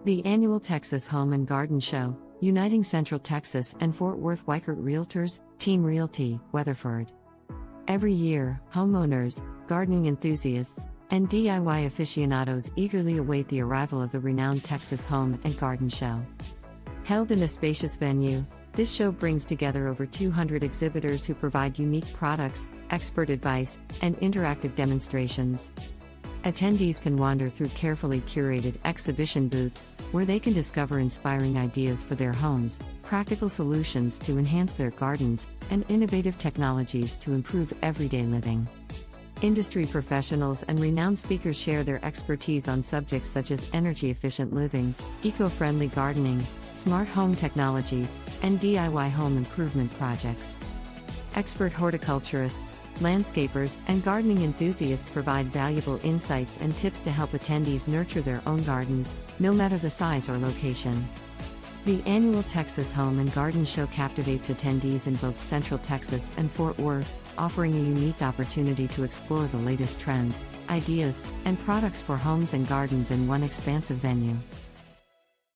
The annual Texas Home and Garden Show, uniting Central Texas and Fort Worth Weikert Realtors, Team Realty, Weatherford. Every year, homeowners, gardening enthusiasts, and DIY aficionados eagerly await the arrival of the renowned Texas Home and Garden Show. Held in a spacious venue, this show brings together over 200 exhibitors who provide unique products, expert advice, and interactive demonstrations. Attendees can wander through carefully curated exhibition booths, where they can discover inspiring ideas for their homes, practical solutions to enhance their gardens, and innovative technologies to improve everyday living. Industry professionals and renowned speakers share their expertise on subjects such as energy-efficient living, eco-friendly gardening, smart home technologies, and DIY home improvement projects. Expert horticulturists, landscapers, and gardening enthusiasts provide valuable insights and tips to help attendees nurture their own gardens, no matter the size or location. The annual Texas Home and Garden Show captivates attendees in both Central Texas and Fort Worth, offering a unique opportunity to explore the latest trends, ideas, and products for homes and gardens in one expansive venue.